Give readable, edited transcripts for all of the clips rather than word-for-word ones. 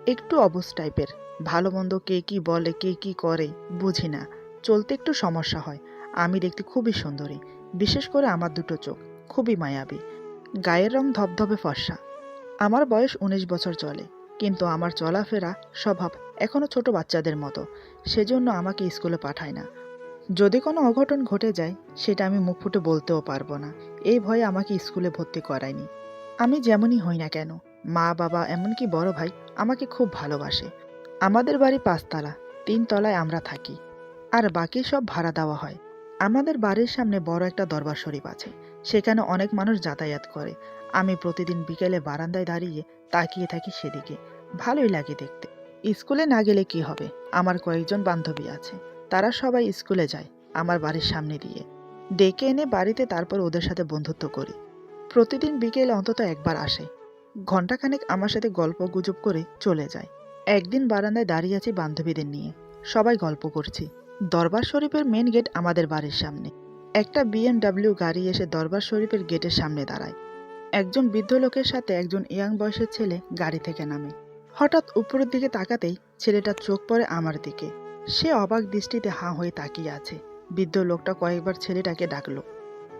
একটু অবুঝ টাইপের। ভালো মন্দ কে কি বলে, কে কি করে বুঝি না। চলতে একটু সমস্যা হয়। আমি দেখতে খুবই সুন্দরী। বিশেষ করে আমার দুটো চোখ খুবই মায়াবী। গায়ের রং ধবধবে ফর্সা। আমার বয়স ১৯ বছর চলে। কিন্তু আমার চলাফেরা, স্বভাব এখনো ছোট বাচ্চাদের মতো। সেজন্য আমাকে স্কুলে পাঠায় না। যদি কোনো অঘটন ঘটে যায় সেটা আমি মুখ ফুটে বলতেও পারবো না। এই ভয়ে আমাকে স্কুলে ভর্তি করায়নি। আমি যেমনই হই না কেন, মা বাবা এমনকি বড় ভাই আমাকে খুব ভালোবাসে। আমাদের বাড়ি ৫ তলা, ৩ তলায় আমরা থাকি, আর বাকি সব ভাড়া দেওয়া হয়। আমাদের বাড়ির সামনে বড় একটা দরবার শরীফ আছে। সেখানে অনেক মানুষ যাতায়াত করে। আমি প্রতিদিন বিকেলে বারান্দায় দাঁড়িয়ে তাকিয়ে থাকি সেদিকে। ভালোই লাগে দেখতে। স্কুলে না গেলে কি হবে, আমার কয়েকজন বান্ধবী আছে। তারা সবাই স্কুলে যায় আমার বাড়ির সামনে দিয়ে। ডেকে এনে বাড়িতে, তারপর ওদের সাথে বন্ধুত্ব করি। প্রতিদিন বিকেলে অন্তত একবার আসে। ঘণ্টাখানেক আমার সাথে গল্প গুজব করে চলে যায়। একদিন বারান্দায় দাঁড়িয়ে আছি বান্ধবীদের নিয়ে। সবাই গল্প করছি। দরবার শরীফের মেন গেট আমাদের বাড়ির সামনে। একটা বিএমডাব্লিউ গাড়ি এসে দরবার শরীফের গেটের সামনে দাঁড়ায়। একজন বৃদ্ধ লোকের সাথে একজন ইয়াং বয়সের ছেলে গাড়ি থেকে নামে। হঠাৎ উপরের দিকে তাকাতেই ছেলেটার চোখ পড়ে আমার দিকে। সে অবাক দৃষ্টিতে হাঁ হয়ে তাকিয়ে আছে। বৃদ্ধ লোকটা কয়েকবার ছেলেটাকে ডাকলো,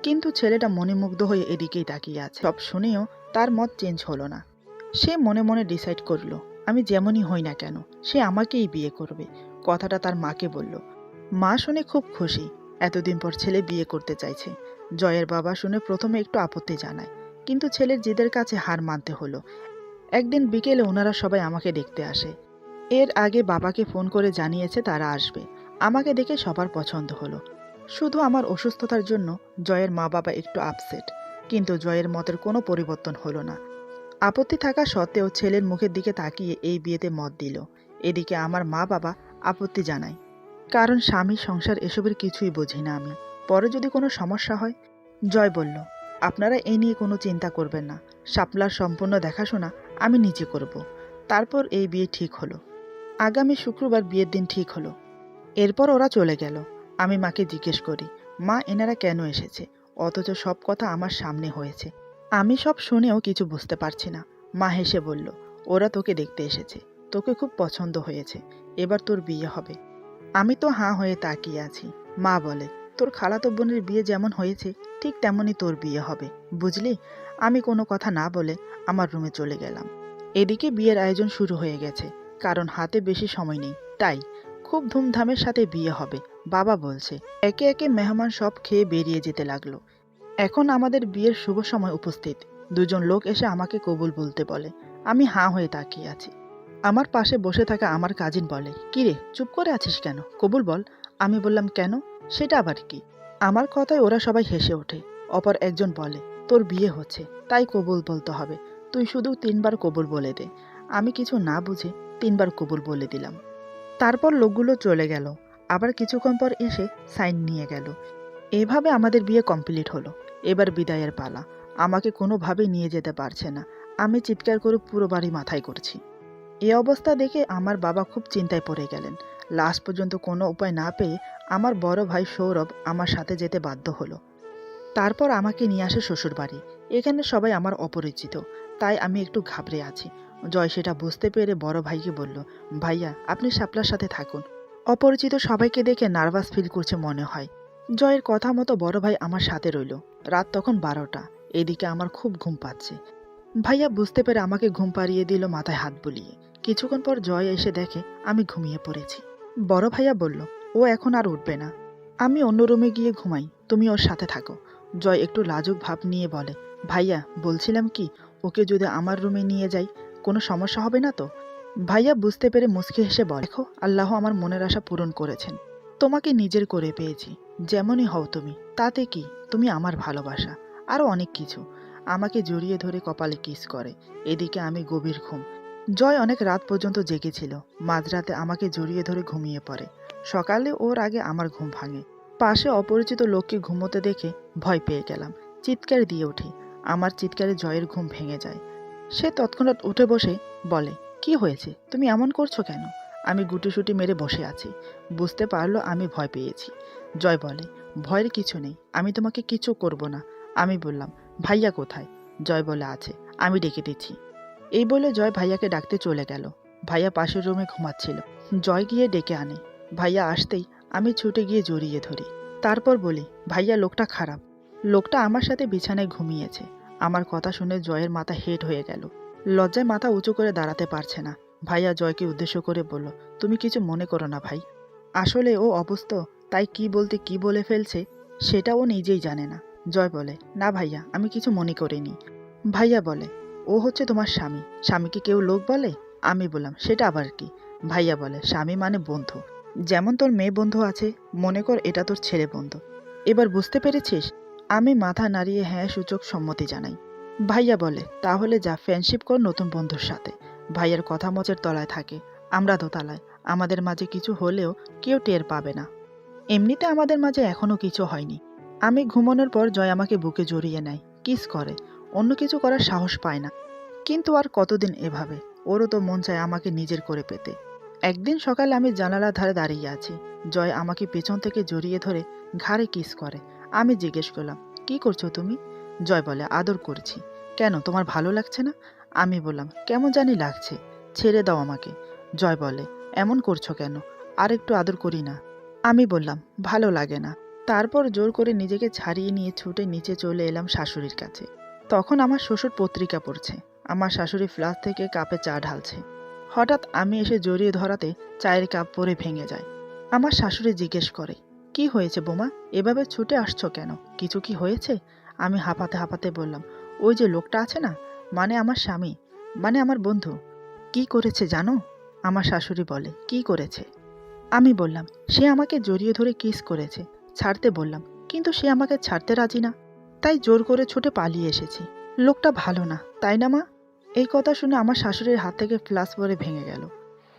কিন্তু ছেলেটা মণিমুগ্ধ হয়ে এদিকেই তাকিয়ে আছে। সব শুনেও তার মত চেঞ্জ হলো না। সে মনে মনে ডিসাইড করলো, আমি যেমনই হই না কেন সে আমাকেই বিয়ে করবে। কথাটা তার মাকে বলল। মা শুনে খুব খুশি। এতদিন পর ছেলে বিয়ে করতে চাইছে। জয়ের বাবা শুনে প্রথমে একটু আপত্তি জানায়, কিন্তু ছেলের জিদের কাছে হার মানতে হলো। একদিন বিকেলে ওনারা সবাই আমাকে দেখতে আসে। এর আগে বাবাকে ফোন করে জানিয়েছে তারা আসবে। আমাকে দেখে সবার পছন্দ হলো। শুধু আমার অসুস্থতার জন্য জয়ের মা বাবা একটু আপসেট। কিন্তু জয়ের মতের কোনো পরিবর্তন হলো না। আপত্তি থাকা সত্ত্বেও ছেলের মুখের দিকে তাকিয়ে এই বিয়েতে মত দিল। এদিকে আমার মা বাবা আপত্তি জানায়, কারণ স্বামী সংসার এসবের কিছুই বুঝি না আমি। পরে যদি কোনো সমস্যা হয়। জয় বলল, আপনারা এই নিয়ে কোনো চিন্তা করবেন না। শাপলার সম্পূর্ণ দেখাশোনা আমি নিজে করব। তারপর এই বিয়ে ঠিক হলো। আগামী শুক্রবার বিয়ের দিন ঠিক হলো। এরপর ওরা চলে গেল। আমি মাকে জিজ্ঞেস করি, মা এনারা কেন এসেছে, অথচ সব কথা আমার সামনে হয়েছে। আমি সব শুনেও কিছু বুঝতে পারছি না। মা হেসে বলল, ওরা তোকে দেখতে এসেছে, তোকে খুব পছন্দ হয়েছে, এবার তোর বিয়ে হবে। আমি তো হাঁ হয়ে তাকিয়ে আছি। মা বলে, তোর খালাতো বোনের বিয়ে যেমন হয়েছে ঠিক তেমনই তোর বিয়ে হবে, বুঝলি। আমি কোনো কথা না বলে আমার রুমে চলে গেলাম। এদিকে বিয়ের আয়োজন শুরু হয়ে গেছে, কারণ হাতে বেশি সময় নেই। তাই খুব ধুমধামের সাথে বিয়ে হবে বাবা বলছে। একে একে মেহমান সব খেয়ে বেরিয়ে যেতে লাগলো। এখন আমাদের বিয়ের শুভ সময় উপস্থিত। দুজন লোক এসে আমাকে কবুল বলতে বলে। আমি হাঁ হয়ে তাকিয়ে আছি। আমার পাশে বসে থাকা আমার কাজিন বলে, কিরে চুপ করে আছিস কেন, কবুল বল। আমি বললাম, কেন, সেটা আবার কি। আমার কথায় ওরা সবাই হেসে ওঠে। অপর একজন বলে, তোর বিয়ে হচ্ছে তাই কবুল বলতে হবে, তুই শুধু ৩ বার কবুল বলে দে। আমি কিছু না বুঝে ৩ বার কবুল বলে দিলাম। তারপর লোকগুলো চলে গেল। আবার কিছুক্ষণ পর এসে সাইন নিয়ে গেল। এভাবে আমাদের বিয়ে কমপ্লিট হলো। এবার বিদায়ের পালা। আমাকে কোনোভাবেই নিয়ে যেতে পারছে না। আমি চিৎকার করে পুরো বাড়ি মাথায় করছি। এই অবস্থা দেখে আমার বাবা খুব চিন্তায় পড়ে গেলেন। লাস্ট পর্যন্ত কোনো উপায় না পেয়ে আমার বড় ভাই সৌরভ আমার সাথে যেতে বাধ্য হলো। তারপর আমাকে নিয়ে আসে শ্বশুরবাড়ি। এখানে সবাই আমার অপরিচিত, তাই আমি একটু ঘাবড়ে আছি। জয় সেটা বুঝতে পেরে বড় ভাইকে বলল, ভাইয়া আপনি শাপলার সাথে থাকুন। অপরিচিত সবাইকে দেখে নার্ভাস ফিল করছে মনে হয়। জয়ের কথা মতো বড় ভাই আমার সাথে রইল। রাত তখন ১২টা। এদিকে আমার খুব ঘুম পাচ্ছে। ভাইয়া বুঝতে পেরে আমাকে ঘুম পাড়িয়ে দিল মাথায় হাত বুলিয়ে। কিছুক্ষণ পর জয় এসে দেখে আমি ঘুমিয়ে পড়েছি। বড় ভাইয়া বলল, ও এখন আর উঠবে না। আমি অন্য রুমে গিয়ে ঘুমাই, তুমি ওর সাথে থাকো। জয় একটু লাজুক ভাব নিয়ে বলে, ভাইয়া বলছিলাম কি, ওকে যদি আমার রুমে নিয়ে যাই কোনো সমস্যা হবে না তো। ভাইয়া বুঝতে পেরে মুচকি হেসে বলে, দেখো আল্লাহ আমার মনের আশা পূরণ করেছেন। তোমাকে নিজের করে পেয়েছি। যেমনই হও তুমি, তাতে কি, তুমি আমার ভালোবাসা, আরও অনেক কিছু। আমাকে জড়িয়ে ধরে কপালে কিস করে। এদিকে আমি গভীর ঘুম। জয় অনেক রাত পর্যন্ত জেগেছিল। মাঝরাতে আমাকে জড়িয়ে ধরে ঘুমিয়ে পড়ে। সকালে ওর আগে আমার ঘুম ভাঙে। পাশে অপরিচিত লোককে ঘুমোতে দেখে ভয় পেয়ে গেলাম। চিৎকার দিয়ে উঠি। আমার চিৎকারে জয়ের ঘুম ভেঙে যায়। সে তৎক্ষণাৎ উঠে বসে বলে, কি হয়েছে, তুমি এমন করছো কেন। আমি গুটিসুটি মেরে বসে আছি। বুঝতে পারলো আমি ভয় পেয়েছি। জয় বলে, ভয়ের কিছু নেই, আমি তোমাকে কিছু করব না। আমি বললাম, ভাইয়া কোথায়। জয় বলে, আছে, আমি ডেকে দিচ্ছি। এই বলে জয় ভাইয়াকে ডাকতে চলে গেল। ভাইয়া পাশের রুমে ঘুমাচ্ছিল। জয় গিয়ে ডেকে আনে। ভাইয়া আসতেই আমি ছুটে গিয়ে জড়িয়ে ধরি। তারপর বলি, ভাইয়া লোকটা খারাপ। লোকটা আমার সাথে বিছানায় ঘুমিয়েছে। আমার কথা শুনে জয়ের মাথা হেট হয়ে গেল। লজ্জায় মাথা উঁচু করে দাঁড়াতে পারছে না। ভাইয়া জয়কে উদ্দেশ্য করে বলল, তুমি কিছু মনে করো না ভাই। আসলে ও অবুঝ, তাই কি বলতে কি বলে ফেলছে সেটা ও নিজেই জানে না। জয় বলে, না ভাইয়া, আমি কিছু মনে করিনি। ভাইয়া বলে, ও হচ্ছে তোমার স্বামী। স্বামীকে কেউ লোক বলে? আমি বললাম, সেটা আবার কি? ভাইয়া বলে, স্বামী মানে বন্ধু। যেমন তোর মেয়ে বন্ধু আছে, মনে কর এটা তোর ছেলে বন্ধু। এবার বুঝতে পেরেছিস? আমি মাথা নাড়িয়ে হ্যাঁ সূচক সম্মতি জানাই। ভাইয়া বলে, তাহলে যা ফ্রেন্ডশিপ কর নতুন বন্ধুর সাথে। ভাইয়ার কথা মোচের তলায় থাকে, আমরা দোতলায়। আমাদের মাঝে কিছু হলেও কেউ টের পাবে না। এমনিতে আমাদের মাঝে এখনো কিছু হয়নি। আমি ঘুমানোর পর জয় আমাকে বুকে জড়িয়ে নেয়, কিস করে। অন্য কিছু করার সাহস পায় না। কিন্তু আর কতদিন এভাবে? ওরও তো মন চায় আমাকে নিজের করে পেতে। একদিন সকালে আমি জানালার ধারে দাঁড়িয়ে আছি। জয় আমাকে পেছন থেকে জড়িয়ে ধরে ঘাড়ে কিস করে। আমি জিজ্ঞেস করলাম, কি করছো তুমি? জয় বলে, আদর করছি। কেন, তোমার ভালো লাগছে না? আমি বললাম, কেমন জানি লাগছে, ছেড়ে দাও আমাকে। জয় বলে, এমন করছো কেন? আর একটু আদর করি না? আমি বললাম, ভালো লাগে না। তারপর জোর করে নিজেকে ছাড়িয়ে নিয়ে ছুটে নিচে চলে এলাম শাশুড়ির কাছে। তখন আমার শ্বশুর পত্রিকা পড়ছে। আমার শাশুড়ি ফ্লাস্ক থেকে কাপে চা ঢালছে। হঠাৎ আমি এসে জড়িয়ে ধরাতে চায়ের কাপ পরে ভেঙে যায়। আমার শাশুড়ি জিজ্ঞেস করে, কি হয়েছে বোমা, এভাবে ছুটে আসছো কেন? কিছু কি হয়েছে? আমি হাঁপাতে হাঁপাতে বললাম, ওই যে লোকটা আছে না, মানে আমার স্বামী, মানে আমার বন্ধু। কি করেছে জানো? আমার শাশুড়ি বলে, কি করেছে? আমি বললাম, সে আমাকে জড়িয়ে ধরে কিস করেছে। ছাড়তে বললাম, কিন্তু সে আমাকে ছাড়তে রাজি না। তাই জোর করে ছুটে পালিয়ে এসেছি। লোকটা ভালো না, তাই না মা? এই কথা শুনে আমার শাশুড়ির হাত থেকে ফ্লাস পরে ভেঙে গেল।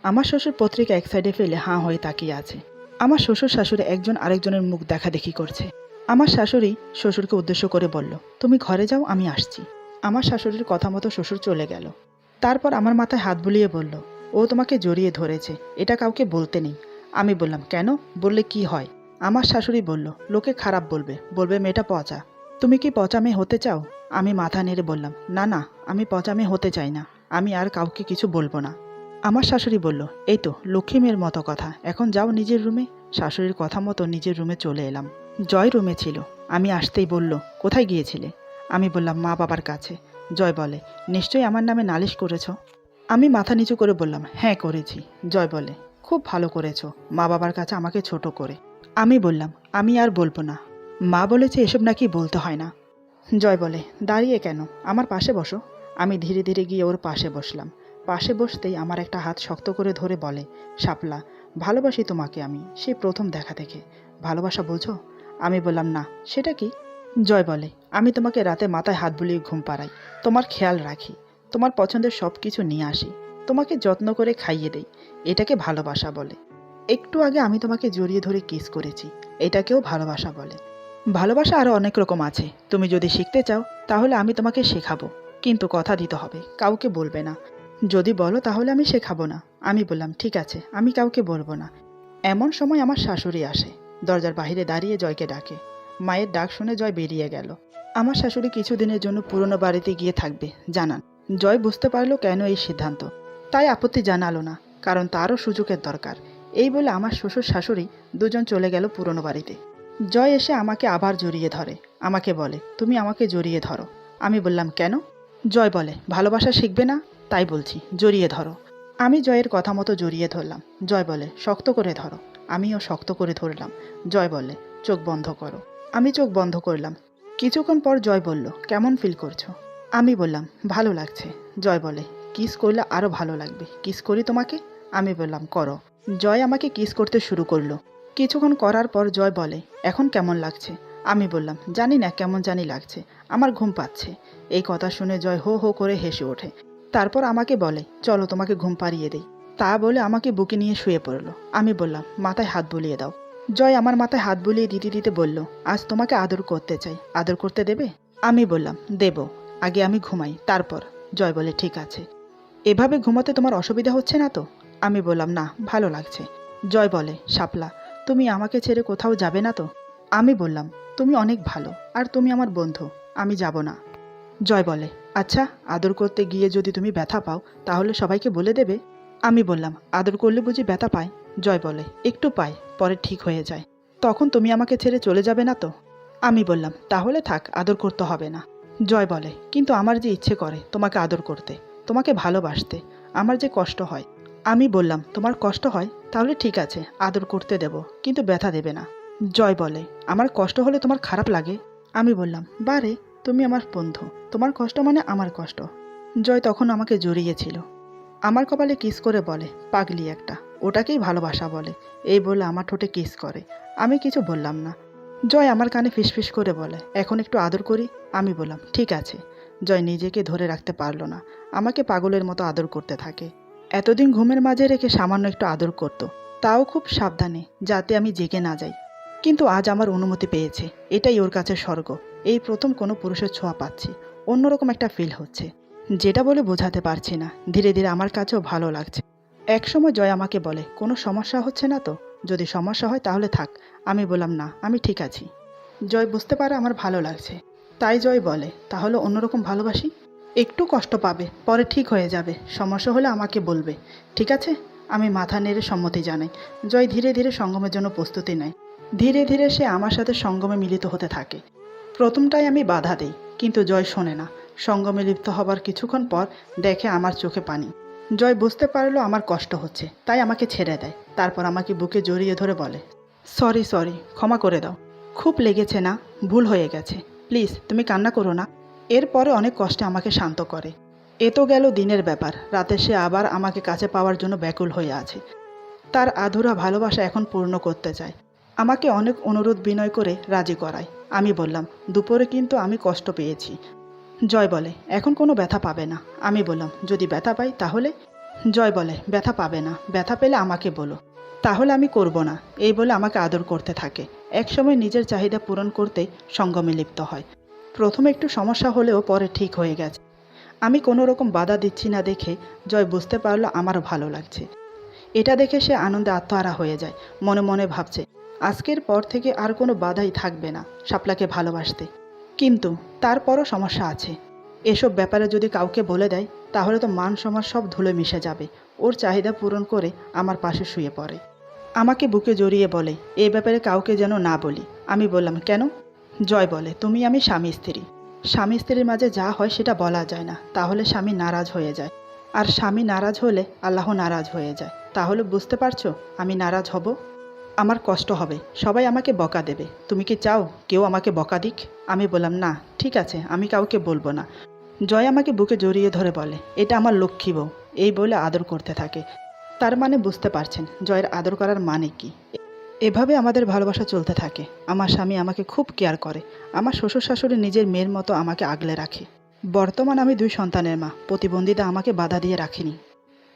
আমার শ্বশুর পত্রিকা এক সাইডে ফেলে হাঁ হয়ে তাকিয়ে আছে। আমার শ্বশুর শাশুড়ি একজন আরেকজনের মুখ দেখাদেখি করছে। আমার শাশুড়ি শ্বশুরকে উদ্দেশ্য করে বলল, তুমি ঘরে যাও, আমি আসছি। আমার শাশুড়ির কথা মতো শ্বশুর চলে গেল। তারপর আমার মাথায় হাত বুলিয়ে বলল, ও তোমাকে জড়িয়ে ধরেছে, এটা কাউকে বলতে নেই। আমি বললাম, কেন, বললে কি হয়? আমার শাশুড়ি বলল, লোকে খারাপ বলবে, বলবে মেয়েটা পচা। তুমি কি পচা মেয়ে হতে চাও? আমি মাথা নেড়ে বললাম, না না, আমি পচা মেয়ে হতে চাই না। আমি আর কাউকে কিছু বলবো না। আমার শাশুড়ি বলল, এই তো লক্ষ্মী মেয়ের মতো কথা, এখন যাও নিজের রুমে। শাশুড়ির কথা মতো নিজের রুমে চলে এলাম। জয় রুমে ছিল। আমি আসতেই বলল, কোথায় গিয়েছিলে? আমি বললাম, মা বাবার কাছে। জয় বলে, নিশ্চয়ই আমার নামে নালিশ করেছ? আমি মাথা নিচু করে বললাম, হ্যাঁ করেছি। জয় বলে, খুব ভালো করেছো, মা বাবার কাছে আমাকে ছোট করে। আমি বললাম, আমি আর বলবো না। মা বলেছে এসব নাকি বলতে হয় না। জয় বলে, দাঁড়িয়ে কেন, আমার পাশে বসো। আমি ধীরে ধীরে গিয়ে ওর পাশে বসলাম। পাশে বসতেই আমার একটা হাত শক্ত করে ধরে বলে, শাপলা, ভালোবাসি তোমাকে আমি, সেই প্রথম দেখা থেকে। ভালোবাসা বোঝো? আমি বললাম, না, সেটা কি? জয় বলে, আমি তোমাকে রাতে মাথায় হাত বুলিয়ে ঘুম পাড়াই, তোমার খেয়াল রাখি, তোমার পছন্দের সব কিছু নিয়ে আসি, তোমাকে যত্ন করে খাইয়ে দেই। এটাকে ভালোবাসা বলে। একটু আগে আমি তোমাকে জড়িয়ে ধরে কিস করেছি, এটাকেও ভালোবাসা বলে। ভালোবাসা আরও অনেক রকম আছে, তুমি যদি শিখতে চাও তাহলে আমি তোমাকে শেখাবো, কিন্তু কথা দিতে হবে, কাউকে বলবে না। যদি বলো তাহলে আমি শেখাবো না। আমি বললাম, ঠিক আছে, আমি কাউকে বলবো না। এমন সময় আমার শাশুড়ি আসে। দরজার বাইরে দাঁড়িয়ে জয়কে ডাকে। মায়ের ডাক শুনে জয় বেরিয়ে গেল। আমার শাশুড়ি কিছুদিনের জন্য পুরনো বাড়িতে গিয়ে থাকবে জানান। জয় বুঝতে পারলো কেন এই সিদ্ধান্ত, তাই আপত্তি জানালো না, কারণ তারও সুযোগের দরকার। এই বলে আমার শ্বশুর শাশুড়ি দুজন চলে গেল পুরনো বাড়িতে। জয় এসে আমাকে আবার জড়িয়ে ধরে। আমাকে বলে, তুমি আমাকে জড়িয়ে ধরো। আমি বললাম, কেন? জয় বলে, ভালোবাসা শিখবে না, তাই বলছি, জড়িয়ে ধরো। আমি জয়ের কথা মতো জড়িয়ে ধরলাম। জয় বলে, শক্ত করে ধরো। আমিও শক্ত করে ধরলাম। জয় বলে, চোখ বন্ধ করো। আমি চোখ বন্ধ করলাম। কিছুক্ষণ পর জয় বলল, কেমন ফিল করছো? আমি বললাম, ভালো লাগছে। জয় বলে, কিস করলে আরও ভালো লাগবে, কিস করি তোমাকে? আমি বললাম, করো। জয় আমাকে কিস করতে শুরু করলো। কিছুক্ষণ করার পর জয় বলে, এখন কেমন লাগছে? আমি বললাম, জানি না, কেমন জানি লাগছে, আমার ঘুম পাচ্ছে। এই কথা শুনে জয় হো হো করে হেসে ওঠে। তারপর আমাকে বলে, চলো তোমাকে ঘুম পাড়িয়ে দেই। তা বলে আমাকে বুকে নিয়ে শুয়ে পড়লো। আমি বললাম, মাথায় হাত বুলিয়ে দাও। জয় আমার মাথায় হাত বুলিয়ে দিতে দিতে বলল, আজ তোমাকে আদর করতে চাই, আদর করতে দেবে? আমি বললাম, দেব, আগে আমি ঘুমাই, তারপর। জয় বলে, ঠিক আছে। এভাবে ঘুমাতে তোমার অসুবিধা হচ্ছে না তো? আমি বললাম, না, ভালো লাগছে। জয় বলে, শাপলা, তুমি আমাকে ছেড়ে কোথাও যাবে না তো? আমি বললাম, তুমি অনেক ভালো, আর তুমি আমার বন্ধু, আমি যাব না। জয় বলে, আচ্ছা, আদর করতে গিয়ে যদি তুমি ব্যথা পাও তাহলে সবাইকে বলে দেবে? আমি বললাম, আদর করলে বুঝি ব্যথা পায়? জয় বলে, একটু পায়, পরে ঠিক হয়ে যায়। তখন তুমি আমাকে ছেড়ে চলে যাবে না তো? আমি বললাম, তাহলে থাক, আদর করতে হবে না। জয় বলে, কিন্তু আমার যে ইচ্ছে করে তোমাকে আদর করতে, তোমাকে ভালোবাসতে, আমার যে কষ্ট হয়। আমি বললাম, তোমার কষ্ট হয়? তাহলে ঠিক আছে, আদর করতে দেব, কিন্তু ব্যথা দেবে না। জয় বলে, আমার কষ্ট হলে তোমার খারাপ লাগে? আমি বললাম, বারে, তুমি আমার বন্ধু, তোমার কষ্ট মানে আমার কষ্ট। জয় তখন আমাকে জড়িয়েছিল। আমার কপালে কিস করে বলে, পাগলি একটা, ওটাকেই ভালোবাসা বলে। এই বলে আমার ঠোঁটে কিস করে। আমি কিছু বললাম না। জয় আমার কানে ফিসফিস করে বলে, এখন একটু আদর করি? আমি বললাম, ঠিক আছে। জয় নিজেকে ধরে রাখতে পারলো না, আমাকে পাগলের মতো আদর করতে থাকে। এতদিন ঘুমের মাঝে রেখে সামান্য একটু আদর করত, তাও খুব সাবধানে, যাতে আমি জেগে না যাই। কিন্তু আজ আমার অনুমতি পেয়েছে, এটাই ওর কাছে স্বর্গ। এই প্রথম কোনো পুরুষের ছোঁয়া পাচ্ছি, অন্যরকম একটা ফিল হচ্ছে, যেটা বলে বোঝাতে পারছি না। ধীরে ধীরে আমার কাছেও ভালো লাগছে। একসময় জয় আমাকে বলে, কোনো সমস্যা হচ্ছে না তো? যদি সমস্যা হয় তাহলে থাক। আমি বললাম, না, আমি ঠিক আছি। জয় বুঝতে পারে আমার ভালো লাগছে, তাই জয় বলে, তাহলে অন্যরকম ভালোবাসি। একটু কষ্ট পাবে, পরে ঠিক হয়ে যাবে, সমস্যা হলে আমাকে বলবে, ঠিক আছে? আমি মাথা নেড়ে সম্মতি জানাই। জয় ধীরে ধীরে সঙ্গমের জন্য প্রস্তুতি নেয়। ধীরে ধীরে সে আমার সাথে সঙ্গমে মিলিত হতে থাকে। প্রথমটাই আমি বাধা দিই, কিন্তু জয় শোনে না। সঙ্গমে লিপ্ত হবার কিছুক্ষণ পর দেখে আমার চোখে পানি। জয় বুঝতে পারলো আমার কষ্ট হচ্ছে, তাই আমাকে ছেড়ে দেয়। তারপর আমাকে বুকে জড়িয়ে ধরে বলে, সরি সরি, ক্ষমা করে দাও। খুব লেগেছে না? ভুল হয়ে গেছে, প্লিজ তুমি কান্না করো না। এরপরে অনেক কষ্টে আমাকে শান্ত করে। এ তো গেল দিনের ব্যাপার। রাতে সে আবার আমাকে কাছে পাওয়ার জন্য ব্যাকুল হয়ে আছে। তার আধুরা ভালোবাসা এখন পূর্ণ করতে চায়। আমাকে অনেক অনুরোধ বিনয় করে রাজি করায়। আমি বললাম, দুপুরে কিন্তু আমি কষ্ট পেয়েছি। জয় বলে, এখন কোনো ব্যথা পাবে না। আমি বললাম, যদি ব্যথা পাই তাহলে? জয় বলে, ব্যথা পাবে না, ব্যথা পেলে আমাকে বলো, তাহলে আমি করব না। এই বলে আমাকে আদর করতে থাকে। একসময় নিজের চাহিদা পূরণ করতেই সঙ্গমে লিপ্ত হয়। প্রথমে একটু সমস্যা হলেও পরে ঠিক হয়ে গেছে। আমি কোনো রকম বাধা দিচ্ছি না দেখে জয় বুঝতে পারলো আমারও ভালো লাগছে। এটা দেখে সে আনন্দে আত্মহারা হয়ে যায়। মনে মনে ভাবছে, আজকের পর থেকে আর কোনো বাধাই থাকবে না শাপলাকে ভালোবাসতে। কিন্তু তারপরও সমস্যা আছে। এসব ব্যাপারে যদি কাউকে বলে দেয়, তাহলে তো মান সম্মান সব ধুলো মিশে যাবে। ওর চাহিদা পূরণ করে আমার পাশে শুয়ে পড়ে। আমাকে বুকে জড়িয়ে বলে, এ ব্যাপারে কাউকে যেন না বলি। আমি বললাম, কেন? জয় বলে, তুমি আমি স্বামী স্ত্রী। স্বামী স্ত্রীর মাঝে যা হয় সেটা বলা যায় না, তাহলে স্বামী নারাজ হয়ে যায়। আর স্বামী নারাজ হলে আল্লাহ নারাজ হয়ে যায়। তাহলে বুঝতে পারছো, আমি নারাজ হব, আমার কষ্ট হবে, সবাই আমাকে বকা দেবে। তুমি কি চাও কেউ আমাকে বকা দিক? আমি বললাম, না, ঠিক আছে, আমি কাউকে বলবো না। জয় আমাকে বুকে জড়িয়ে ধরে বলে, এটা আমার লক্ষ্মী বউ। এই বলে আদর করতে থাকে। তার মানে বুঝতে পারছেন জয়ের আদর করার মানে কি। এভাবে আমাদের ভালোবাসা চলতে থাকে। আমার স্বামী আমাকে খুব কেয়ার করে। আমার শ্বশুর শাশুড়ি নিজের মেয়ের মতো আমাকে আগলে রাখে। বর্তমান আমি 2 সন্তানের মা। প্রতিবন্ধীতা আমাকে বাধা দিয়ে রাখেনি।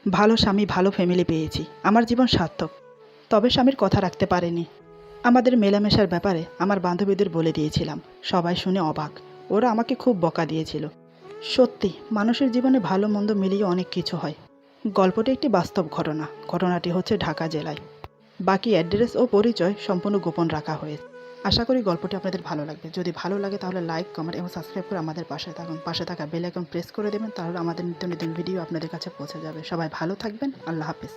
ভালো স্বামী, ভালো ফ্যামিলি পেয়েছি। আমার জীবন সার্থক। তবে স্বামীর কথা রাখতে পারেনি। আমাদের মেলামেশার ব্যাপারে আমার বান্ধবীদের বলে দিয়েছিলাম। সবাই শুনে অবাক। ওরা আমাকে খুব বকা দিয়েছিল। সত্যি, মানুষের জীবনে ভালো মন্দ মিলিয়ে অনেক কিছু হয়। গল্পটি একটি বাস্তব ঘটনা। ঘটনাটি হচ্ছে ঢাকা জেলায়। বাকি অ্যাড্রেস ও পরিচয় সম্পূর্ণ গোপন রাখা হয়েছে। আশা করি গল্পটি আপনাদের ভালো লাগবে। যদি ভালো লাগে তাহলে লাইক, কমেন্ট এবং সাবস্ক্রাইব করে আমাদের পাশে থাকুন। পাশে থাকা বেল আইকন প্রেস করে দেবেন, তাহলে আমাদের নিত্য নতুন ভিডিও আপনাদের কাছে পৌঁছে যাবে। সবাই ভালো থাকবেন। আল্লাহ হাফেজ।